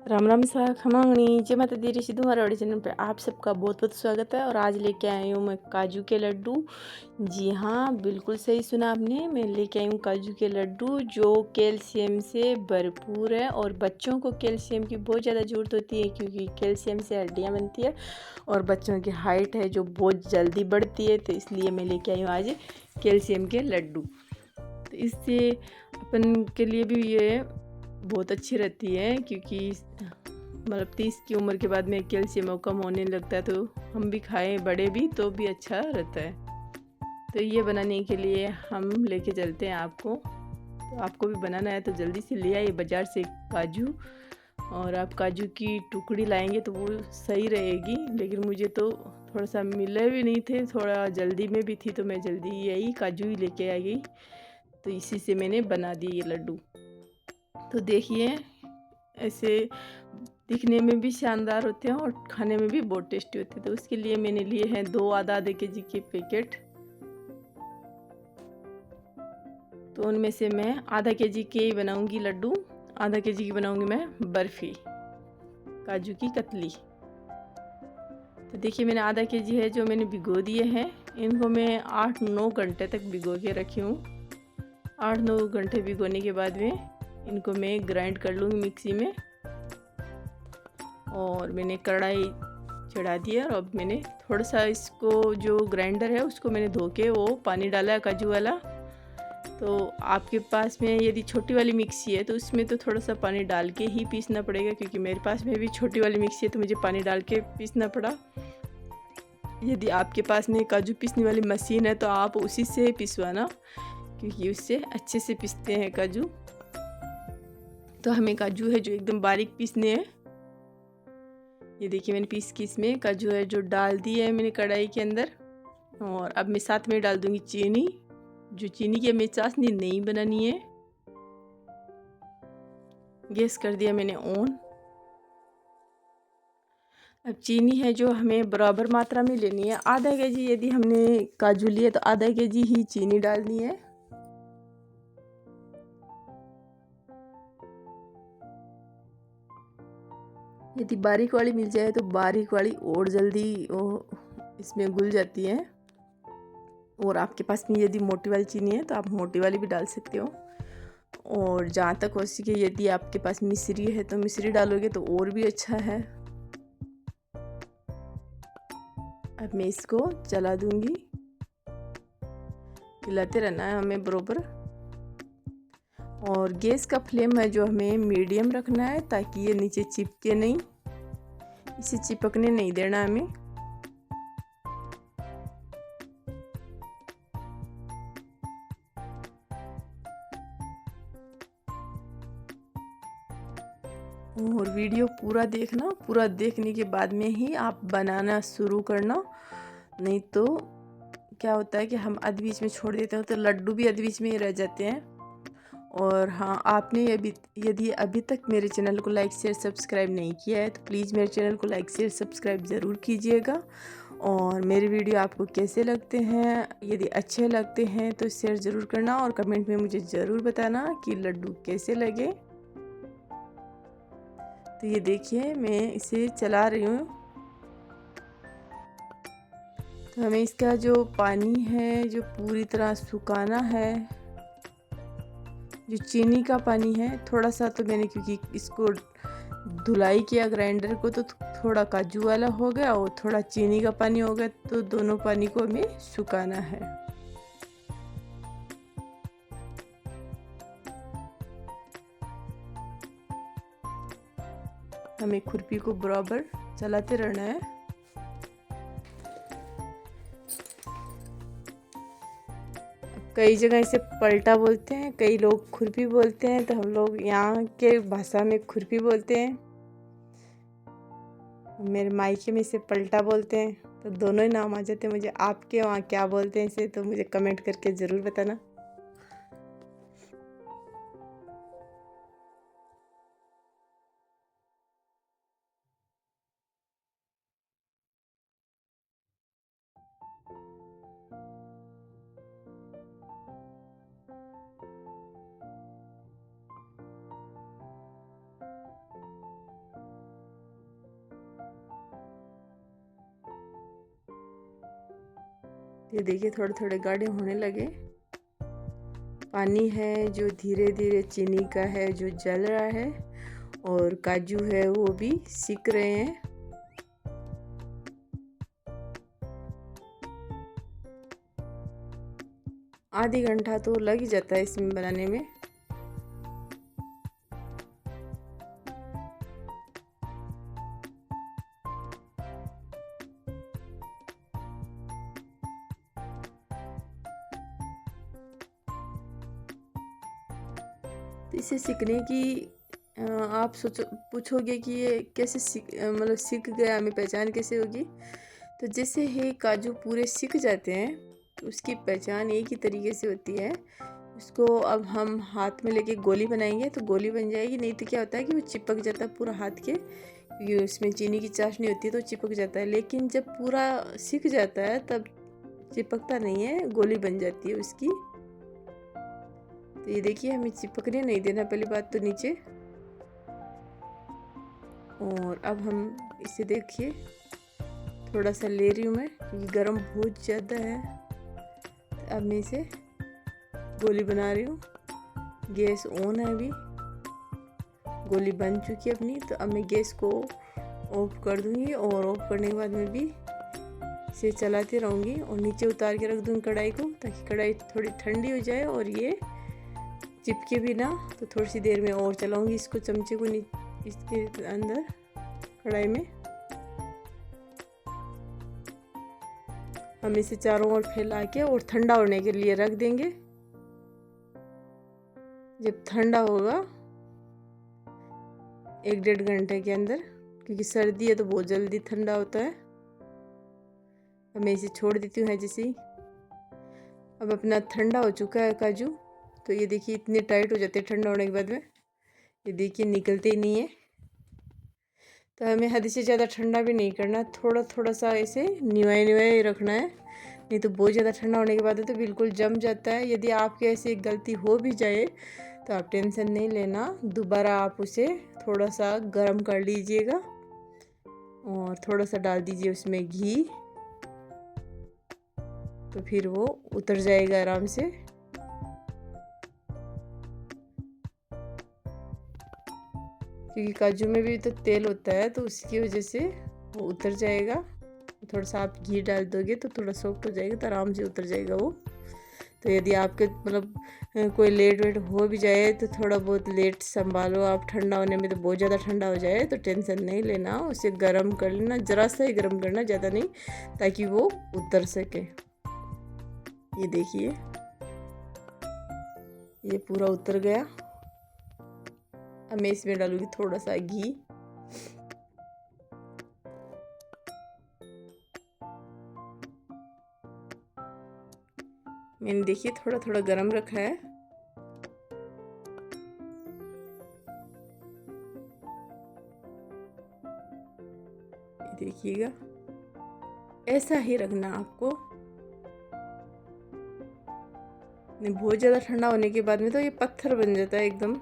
राम राम सा खमांगनी जय माता दी ऋषि हमारे चैनल पे आप सबका बहुत बहुत स्वागत है। और आज लेके आई हूँ मैं काजू के लड्डू। जी हाँ, बिल्कुल सही सुना आपने। मैं लेके आई हूँ काजू के लड्डू जो कैल्शियम से भरपूर है। और बच्चों को कैल्शियम की बहुत ज़्यादा ज़रूरत होती है क्योंकि कैल्शियम से हड्डियाँ बनती है और बच्चों की हाइट है जो बहुत जल्दी बढ़ती है, तो इसलिए मैं लेके आई हूँ आज कैल्शियम के लड्डू। तो इससे अपन के लिए भी ये बहुत अच्छी रहती है क्योंकि मतलब 30 की उम्र के बाद में कैल्शियम कम होने लगता है, तो हम भी खाएं बड़े भी तो भी अच्छा रहता है। तो ये बनाने के लिए हम लेके चलते हैं आपको। तो आपको भी बनाना है तो जल्दी से ले आइए बाज़ार से काजू। और आप काजू की टुकड़ी लाएंगे तो वो सही रहेगी, लेकिन मुझे तो थोड़ा सा मिले भी नहीं थे, थोड़ा जल्दी में भी थी, तो मैं जल्दी यही काजू ही लेके आ गई। तो इसी से मैंने बना दिए ये लड्डू। तो देखिए, ऐसे दिखने में भी शानदार होते हैं और खाने में भी बहुत टेस्टी होते हैं। तो उसके लिए मैंने लिए हैं 2 आधा आधे के जी के पैकेट। तो उनमें से मैं आधा के जी के ही बनाऊंगी लड्डू, आधा के जी की बनाऊंगी मैं बर्फ़ी काजू की कतली। तो देखिए, मैंने आधा के जी है जो मैंने भिगो दिए हैं। इनको मैं 8-9 घंटे तक भिगो के रखी हूँ। 8-9 घंटे भिगोने के बाद में इनको मैं ग्राइंड कर लूँगी मिक्सी में। और मैंने कढ़ाई चढ़ा दिया और अब मैंने थोड़ा सा इसको जो ग्राइंडर है उसको मैंने धो के वो पानी डाला है काजू वाला। तो आपके पास में यदि छोटी वाली मिक्सी है तो उसमें तो थोड़ा सा पानी डाल के ही पीसना पड़ेगा, क्योंकि मेरे पास में भी छोटी वाली मिक्सी है तो मुझे पानी डाल के पीसना पड़ा। यदि आपके पास में काजू पीसने वाली मशीन है तो आप उसी से पिसवाना, क्योंकि उससे अच्छे से पीसते हैं काजू। तो हमें काजू है जो एकदम बारीक पीसने हैं। ये देखिए, मैंने पीस के इसमें काजू है जो डाल दिए है मैंने कढ़ाई के अंदर। और अब मैं साथ में डाल दूंगी चीनी, जो चीनी की हमें चाशनी नहीं बनानी है। गैस कर दिया मैंने ऑन। अब चीनी है जो हमें बराबर मात्रा में लेनी है। आधा के जी यदि हमने काजू लिए तो आधा के जी ही चीनी डालनी है। यदि बारीक वाली मिल जाए तो बारीक वाली और जल्दी इसमें घुल जाती है। और आपके पास में यदि मोटी वाली चीनी है तो आप मोटी वाली भी डाल सकते हो। और जहाँ तक हो सके यदि आपके पास मिश्री है तो मिश्री डालोगे तो और भी अच्छा है। अब मैं इसको चला दूंगी, हिलाते रहना है हमें बरोबर। और गैस का फ्लेम है जो हमें मीडियम रखना है ताकि ये नीचे चिपके नहीं, इसे चिपकने नहीं देना हमें। और वीडियो पूरा देखना, पूरा देखने के बाद में ही आप बनाना शुरू करना। नहीं तो क्या होता है कि हम अध बीच में छोड़ देते हैं तो लड्डू भी अध बीच में ही रह जाते हैं। और हाँ, आपने यदि अभी तक मेरे चैनल को लाइक शेयर सब्सक्राइब नहीं किया है तो प्लीज़ मेरे चैनल को लाइक शेयर सब्सक्राइब ज़रूर कीजिएगा। और मेरे वीडियो आपको कैसे लगते हैं, यदि अच्छे लगते हैं तो शेयर ज़रूर करना और कमेंट में मुझे ज़रूर बताना कि लड्डू कैसे लगे। तो ये देखिए, मैं इसे चला रही हूँ। तो हमें इसका जो पानी है जो पूरी तरह सुखाना है। जो चीनी का पानी है थोड़ा सा, तो मैंने क्योंकि इसको धुलाई किया ग्राइंडर को तो थोड़ा काजू वाला हो गया और थोड़ा चीनी का पानी हो गया, तो दोनों पानी को हमें सुखाना है। हमें खुरपी को बराबर चलाते रहना है। कई जगह इसे पलटा बोलते हैं, कई लोग खुरपी बोलते हैं, तो हम लोग यहाँ के भाषा में खुरपी बोलते हैं। मेरे मायके में इसे पलटा बोलते हैं। तो दोनों ही नाम आ जाते हैं मुझे। आपके वहाँ क्या बोलते हैं इसे तो मुझे कमेंट करके ज़रूर बताना। ये देखिए थोड़े थोड़े गाढ़े होने लगे। पानी है जो धीरे धीरे चीनी का है जो जल रहा है, और काजू है वो भी सिक रहे हैं। आधी घंटा तो लग ही जाता है इसमें बनाने में। तो इसे सीखने की आप पूछोगे कि ये कैसे मतलब सीख गया, हमें पहचान कैसे होगी। तो जैसे ही काजू पूरे सीख जाते हैं तो उसकी पहचान एक ही तरीके से होती है। उसको अब हम हाथ में लेके गोली बनाएंगे तो गोली बन जाएगी, नहीं तो क्या होता है कि वो चिपक जाता है पूरा हाथ के, क्योंकि उसमें चीनी की चाशनी होती है तो चिपक जाता है। लेकिन जब पूरा सीख जाता है तब चिपकता नहीं है, गोली बन जाती है उसकी। तो ये देखिए हमें चिपकने नहीं देना पहली बात तो नीचे। और अब हम इसे देखिए थोड़ा सा ले रही हूँ मैं, क्योंकि गर्म बहुत ज़्यादा है। तो अब मैं इसे गोली बना रही हूँ। गैस ऑन है, अभी गोली बन चुकी है अपनी। तो अब मैं गैस को ऑफ कर दूँगी, और ऑफ करने के बाद मैं भी इसे चलाती रहूँगी और नीचे उतार के रख दूँगी कढ़ाई को, ताकि कढ़ाई थोड़ी ठंडी हो जाए और ये चिपके भी ना। तो थोड़ी सी देर में और चलाऊँगी इसको, चमचे को इसके अंदर कढ़ाई में। हम इसे चारों ओर फैला के और ठंडा होने के लिए रख देंगे। जब ठंडा होगा 1-1.5 घंटे के अंदर, क्योंकि सर्दी है तो बहुत जल्दी ठंडा होता है। अब मैं इसे छोड़ देती हूँ जैसे ही। अब अपना ठंडा हो चुका है काजू। तो ये देखिए इतने टाइट हो जाते हैं ठंडा होने के बाद में, ये देखिए निकलते ही नहीं है। तो हमें हद से ज़्यादा ठंडा भी नहीं करना, थोड़ा थोड़ा सा इसे निवाए निवाए रखना है, नहीं तो बहुत ज़्यादा ठंडा होने के बाद तो बिल्कुल जम जाता है। यदि आपके ऐसे गलती हो भी जाए तो आप टेंशन नहीं लेना, दोबारा आप उसे थोड़ा सा गर्म कर लीजिएगा और थोड़ा सा डाल दीजिए उसमें घी, तो फिर वो उतर जाएगा आराम से। क्योंकि काजू में भी तो तेल होता है तो उसकी वजह से वो उतर जाएगा। थोड़ा सा आप घी डाल दोगे तो थोड़ा सॉफ्ट हो जाएगा, तो आराम से उतर जाएगा वो। तो यदि आपके मतलब कोई लेट वेट हो भी जाए तो थोड़ा बहुत लेट संभालो आप, ठंडा होने में तो बहुत ज़्यादा ठंडा हो जाए तो टेंशन नहीं लेना, उसे गर्म कर लेना, ज़रा सा ही गर्म करना, ज़्यादा नहीं, ताकि वो उतर सके। ये देखिए ये पूरा उतर गया। अब मैं इसमें डालूंगी थोड़ा सा घी। मैंने देखिए थोड़ा थोड़ा गरम रखा है। देखिएगा ऐसा ही रखना आपको, नहीं बहुत ज़्यादा ठंडा होने के बाद में तो ये पत्थर बन जाता है एकदम।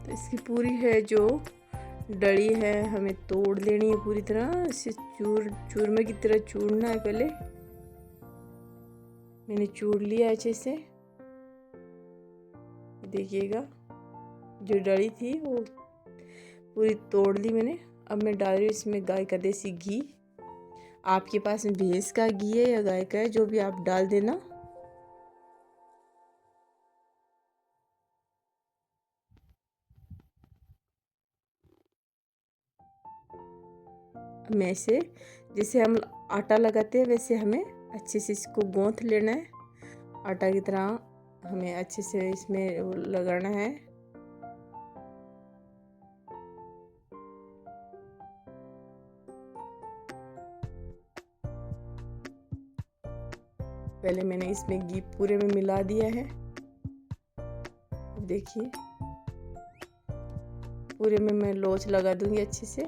तो इसकी पूरी है जो डली है हमें तोड़ लेनी है पूरी तरह, इसे चूरमे की तरह चूरना है। पहले मैंने चूर लिया अच्छे से, देखिएगा जो डली थी वो पूरी तोड़ ली मैंने। अब मैं डाल रही हूँ इसमें गाय का देसी घी। आपके पास में भैंस का घी है या गाय का है, जो भी आप डाल देना। मैं इसे जैसे हम आटा लगाते हैं वैसे हमें अच्छे से इसको गूंथ लेना है, आटा की तरह हमें अच्छे से इसमें लगाना है। पहले मैंने इसमें घी पूरे में मिला दिया है। देखिए पूरे में मैं लोच लगा दूंगी अच्छे से,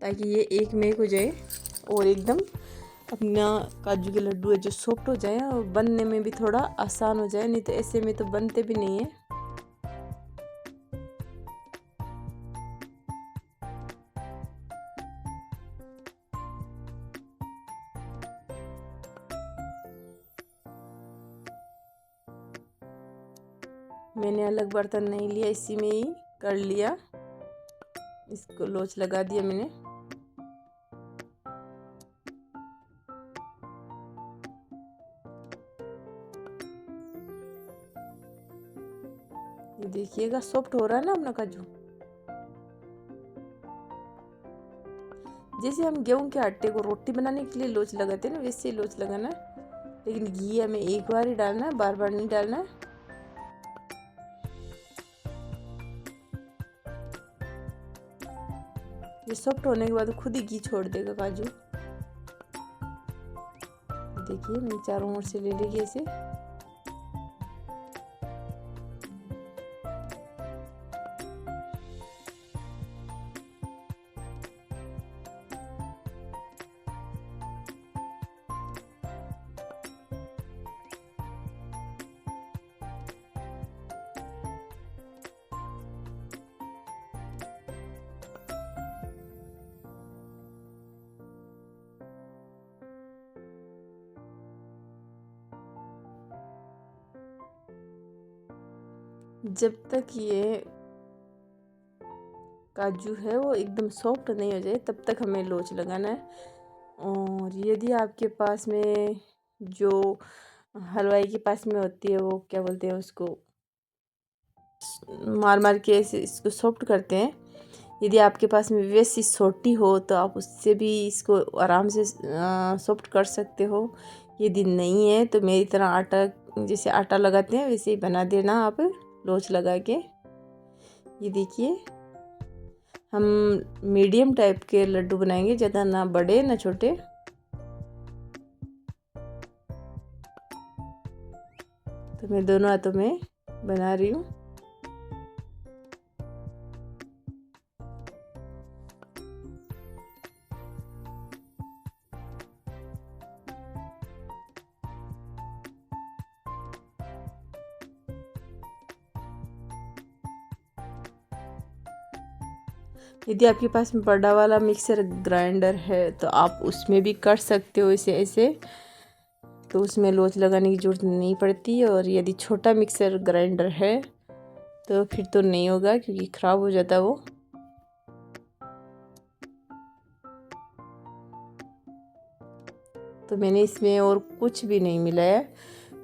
ताकि ये एक में एक हो जाए और एकदम अपना काजू के लड्डू है जो सॉफ्ट हो जाए और बनने में भी थोड़ा आसान हो जाए, नहीं तो ऐसे में तो बनते भी नहीं है। मैंने अलग बर्तन नहीं लिया, इसी में ही कर लिया। इसको लोच लगा दिया मैंने। ये देखिएगा सॉफ्ट हो रहा है ना अपना काजू। जैसे हम गेहूं के आटे को रोटी बनाने के लिए लोच लगाते हैं ना, वैसे ही लोच लगाना है, लेकिन घी हमें एक बार ही डालना है, बार बार नहीं डालना है। ये सॉफ्ट होने के बाद खुद ही घी छोड़ देगा काजू। देखिए मैंने चारों ओर से ले ली ऐसे। जब तक ये काजू है वो एकदम सॉफ्ट नहीं हो जाए तब तक हमें लोच लगाना है। और यदि आपके पास में जो हलवाई के पास में होती है, वो क्या बोलते हैं उसको, मार मार के ऐसे इसको सॉफ्ट करते हैं, यदि आपके पास में वैसी सोटी हो तो आप उससे भी इसको आराम से सॉफ्ट कर सकते हो। यदि नहीं है तो मेरी तरह आटा, जैसे आटा लगाते हैं वैसे ही बना देना आप लोच लगा के। ये देखिए हम मीडियम टाइप के लड्डू बनाएंगे, ज़्यादा ना बड़े ना छोटे। तो मैं दोनों हाथों में बना रही हूँ। यदि आपके पास में बड़ा वाला मिक्सर ग्राइंडर है तो आप उसमें भी कर सकते हो ऐसे ऐसे, तो उसमें लोच लगाने की ज़रूरत नहीं पड़ती। और यदि छोटा मिक्सर ग्राइंडर है तो फिर तो नहीं होगा, क्योंकि ख़राब हो जाता है वो। तो मैंने इसमें और कुछ भी नहीं मिलाया,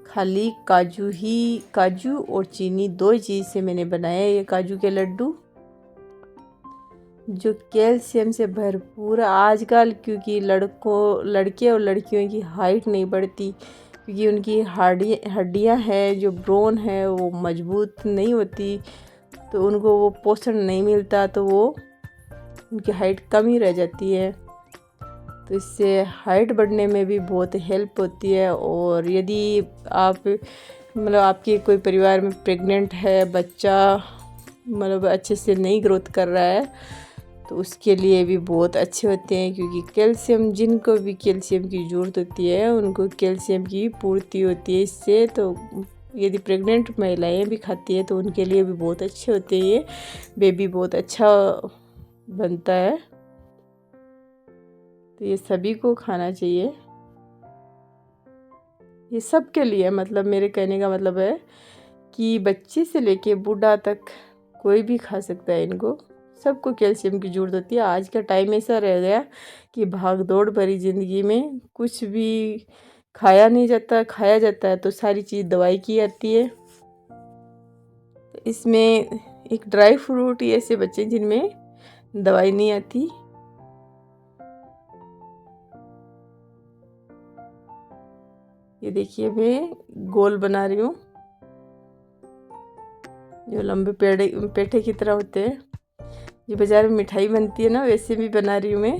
खाली काजू और चीनी, दो चीज़ से मैंने बनाया ये काजू के लड्डू, जो कैल्शियम से भरपूर आजकल। क्योंकि लड़के और लड़कियों की हाइट नहीं बढ़ती, क्योंकि उनकी हड्डियां हैं जो ब्रोन है वो मजबूत नहीं होती, तो उनको वो पोषण नहीं मिलता, तो वो उनकी हाइट कम ही रह जाती है। तो इससे हाइट बढ़ने में भी बहुत हेल्प होती है। और यदि आप मतलब आपके कोई परिवार में प्रेग्नेंट है, बच्चा मतलब अच्छे से नहीं ग्रोथ कर रहा है, तो उसके लिए भी बहुत अच्छे होते हैं, क्योंकि कैल्शियम, जिनको भी कैल्शियम की ज़रूरत होती है उनको कैल्शियम की पूर्ति होती है इससे। तो यदि प्रेग्नेंट महिलाएं भी खाती है तो उनके लिए भी बहुत अच्छे होते हैं, ये बेबी बहुत अच्छा बनता है। तो ये सभी को खाना चाहिए, ये सब के लिए। मतलब मेरे कहने का मतलब है कि बच्चे से लेके बूढ़ा तक कोई भी खा सकता है इनको। सबको कैल्शियम की ज़रूरत होती है। आज का टाइम ऐसा रह गया कि भाग दौड़ भरी ज़िंदगी में कुछ भी खाया जाता है तो सारी चीज़ दवाई की आती है। तो इसमें एक ड्राई फ्रूट ऐसे बच्चे जिनमें दवाई नहीं आती। ये देखिए मैं गोल बना रही हूँ, जो लंबे पेठे की तरह होते हैं, ये बाजार में मिठाई बनती है ना, वैसे भी बना रही हूँ मैं।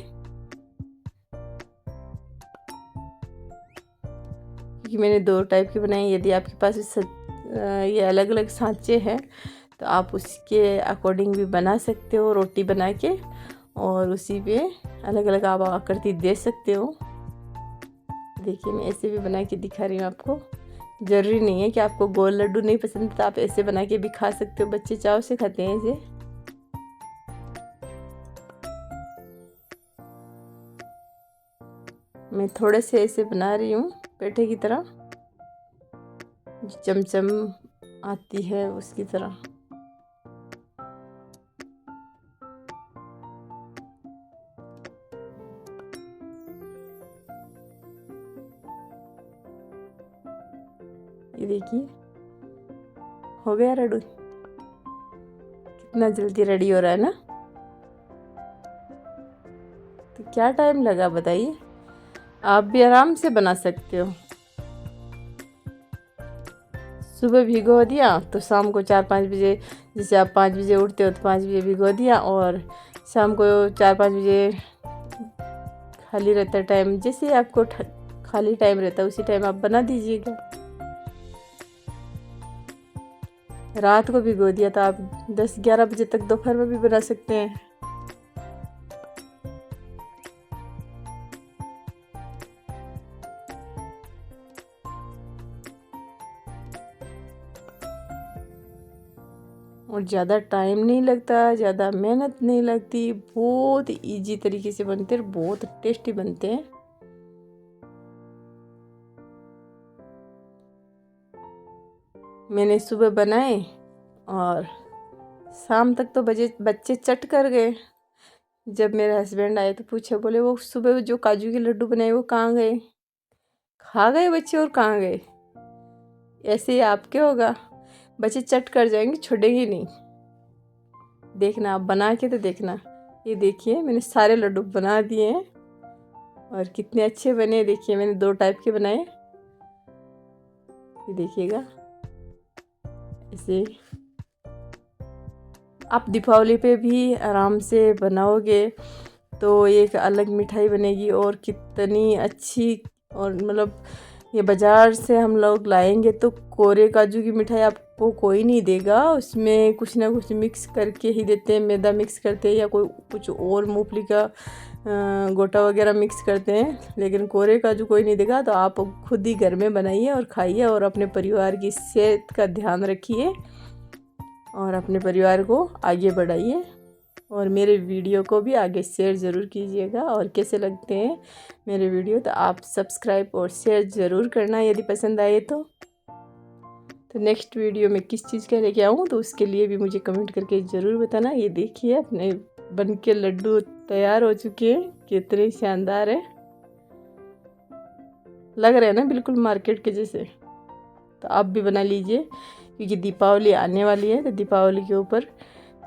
क्योंकि मैंने 2 टाइप की बनाई। यदि आपके पास ये अलग अलग सांचे हैं तो आप उसके अकॉर्डिंग भी बना सकते हो रोटी बना के, और उसी पे अलग अलग आप आकृति दे सकते हो। देखिए मैं ऐसे भी बना के दिखा रही हूँ आपको। ज़रूरी नहीं है कि आपको गोल लड्डू नहीं पसंद तो आप ऐसे बना के भी खा सकते हो, बच्चे चाव से खाते हैं ऐसे। मैं थोड़े से ऐसे बना रही हूँ पेठे की तरह, चमचम आती है उसकी तरह। ये देखिए हो गया रेडी। कितना जल्दी रेडी हो रहा है ना। तो क्या टाइम लगा बताइए, आप भी आराम से बना सकते हो। सुबह भिगो दिया तो शाम को 4-5 बजे, जैसे आप 5 बजे उठते हो तो 5 बजे भिगो दिया, और शाम को 4-5 बजे खाली रहता टाइम, जैसे आपको खाली टाइम रहता है उसी टाइम आप बना दीजिएगा। रात को भिगो दिया तो आप 10-11 बजे तक दोपहर में भी बना सकते हैं। और ज़्यादा टाइम नहीं लगता, ज़्यादा मेहनत नहीं लगती, बहुत इजी तरीके से बनते हैं, बहुत टेस्टी बनते हैं। मैंने सुबह बनाए और शाम तक तो बच्चे चट कर गए। जब मेरे हस्बैंड आए तो पूछे, बोले वो सुबह जो काजू के लड्डू बनाए वो कहाँ गए? खा गए बच्चे और कहाँ गए? ऐसे ही आपके होगा, बच्चे चट कर जाएंगे, छोड़ेंगे नहीं। देखना आप बना के तो देखना। ये देखिए मैंने सारे लड्डू बना दिए हैं और कितने अच्छे बने। देखिए मैंने 2 टाइप के बनाए, ये देखिएगा। ऐसे आप दीपावली पे भी आराम से बनाओगे तो एक अलग मिठाई बनेगी, और कितनी अच्छी। और मतलब ये बाज़ार से हम लोग लाएंगे तो कोरे काजू की मिठाई आपको कोई नहीं देगा, उसमें कुछ ना कुछ मिक्स करके ही देते हैं, मैदा मिक्स करते हैं या कोई कुछ और मूंगफली का गोटा वगैरह मिक्स करते हैं, लेकिन कोरे काजू कोई नहीं देगा। तो आप खुद ही घर में बनाइए और खाइए, और अपने परिवार की सेहत का ध्यान रखिए और अपने परिवार को आगे बढ़ाइए, और मेरे वीडियो को भी आगे शेयर ज़रूर कीजिएगा। और कैसे लगते हैं मेरे वीडियो तो आप सब्सक्राइब और शेयर ज़रूर करना यदि पसंद आए तो। नेक्स्ट वीडियो में किस चीज़ का लेके आऊँ तो उसके लिए भी मुझे कमेंट करके ज़रूर बताना। ये देखिए अपने बन के लड्डू तैयार हो चुके हैं, कितने शानदार है, लग रहे हैं ना बिल्कुल मार्केट के जैसे। तो आप भी बना लीजिए, क्योंकि दीपावली आने वाली है। तो दीपावली के ऊपर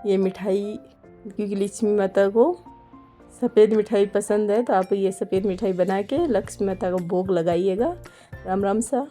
ये मिठाई, क्योंकि लक्ष्मी माता को सफ़ेद मिठाई पसंद है, तो आप ये सफ़ेद मिठाई बना के लक्ष्मी माता को भोग लगाइएगा। राम राम सा।